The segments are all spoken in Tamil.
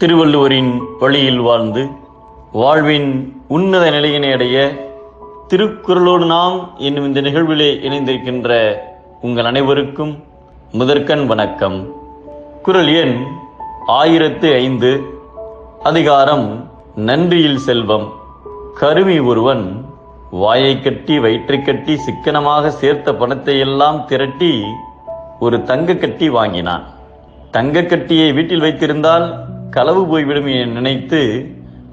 திருவள்ளுவரின் வழியில் வாழ்ந்து வாழ்வின் உன்னத நிலையினை அடைய திருக்குறளோடு நாம் என்னும் இந்த நிகழ்விலே இணைந்திருக்கின்ற உங்கள் அனைவருக்கும் முதற்கண் வணக்கம். குறள் எண் 1005. அதிகாரம் நன்றியில் செல்வம். கருமி ஒருவன் வாயை கட்டி வயிற்றை கட்டி சிக்கனமாக சேர்த்த பணத்தை எல்லாம் திரட்டி ஒரு தங்க கட்டி வாங்கினான். தங்க கட்டியை வீட்டில் வைத்திருந்தால் களவு போய்விடும் என நினைத்து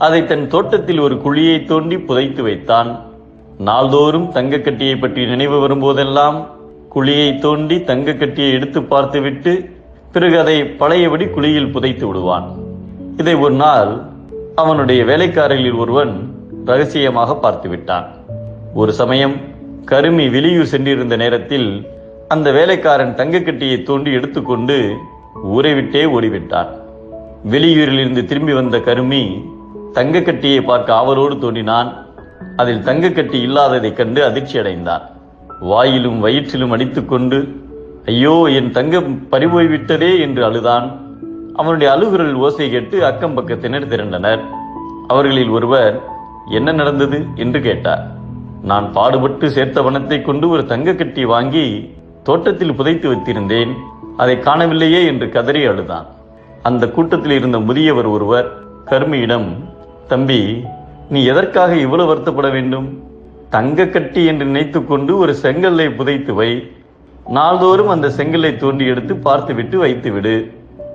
அதை தன் தோட்டத்தில் ஒரு குழியை தோண்டி புதைத்து வைத்தான். நாள்தோறும் தங்க கட்டியை பற்றி நினைவு வரும்போதெல்லாம் குழியை தோண்டி தங்க கட்டியை எடுத்து பார்த்துவிட்டு பிறகு அதை பழையபடி குழியில் புதைத்து விடுவான். இதை ஒரு நாள் அவனுடைய வேலைக்காரர்களில் ஒருவன் ரகசியமாக பார்த்து விட்டான். ஒரு சமயம் கருமி வெளியூர் சென்றிருந்த நேரத்தில் அந்த வேலைக்காரன் தங்க கட்டியை தோண்டி எடுத்துக்கொண்டு ஊரை விட்டே ஓடிவிட்டான். வெளியூரிலிருந்து திரும்பி வந்த கருமி தங்க கட்டியை பார்க்க ஆவலோடு தோண்டினான். அதில் தங்க கட்டி இல்லாததைக் கண்டு அதிர்ச்சி அடைந்தான். வாயிலும் வயிற்றிலும் அடித்துக்கொண்டு ஐயோ, என் தங்கம் பறிபோய்விட்டதே என்று அழுதான். அவனுடைய அழுகுரல் ஓசை கேட்டு அக்கம் பக்கத்தினர் திரண்டனர். அவர்களில் ஒருவர் என்ன நடந்தது என்று கேட்டார். நான் பாடுபட்டு சேர்த்த பணத்தை கொண்டு ஒரு தங்க கட்டி வாங்கி தோட்டத்தில் புதைத்து வைத்திருந்தேன், அதை காணவில்லையே என்று கதறி அழுதான். அந்த கூட்டத்தில் இருந்த முதியவர் ஒருவர் கருமியிடம், தம்பி, நீ எதற்காக இவ்வளவு வருத்தப்பட வேண்டும்? தங்க கட்டி என்று நினைத்து கொண்டு ஒரு செங்கல்லை புதைத்து வை. நாள்தோறும் அந்த செங்கல்லை தோண்டி எடுத்து பார்த்துவிட்டு வைத்துவிடு.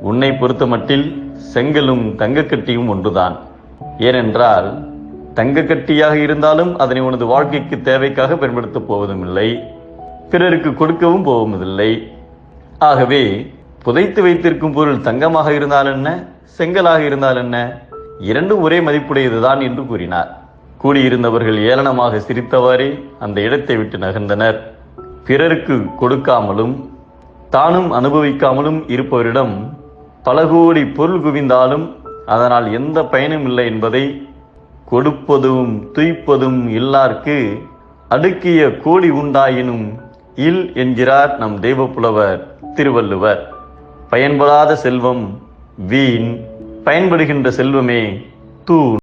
உன்னை பொறுத்த மட்டில் செங்கலும் தங்க கட்டியும் ஒன்றுதான். ஏனென்றால் தங்க கட்டியாக இருந்தாலும் அதனை உனது வாழ்க்கைக்கு தேவைக்காக பயன்படுத்தப் போவதும் இல்லை, பிறருக்கு கொடுக்கவும் போவதில்லை. ஆகவே புதைத்து வைத்திருக்கும் பொருள் தங்கமாக இருந்தால் என்ன, செங்கலாக இருந்தால் என்ன, இரண்டும் ஒரே மதிப்புடையதுதான் என்று கூறினார். கூடியிருந்தவர்கள் ஏளனமாக சிரித்தவாறே அந்த இடத்தை விட்டு நகர்ந்தனர். பிறருக்கு கொடுக்காமலும் தானும் அனுபவிக்காமலும் இருப்பவரிடம் பல கோடி பொருள் குவிந்தாலும் அதனால் எந்த பயனும் இல்லை என்பதை கொடுப்பதும் துய்ப்பதும் இல்லார்க்கு அடுக்கிய கோடி உண்டாயினும் இல் என்கிறார் நம் தெய்வப்புலவர் திருவள்ளுவர். பயன்படாத செல்வம் வீண், பயன்படுகின்ற செல்வமே தூண்.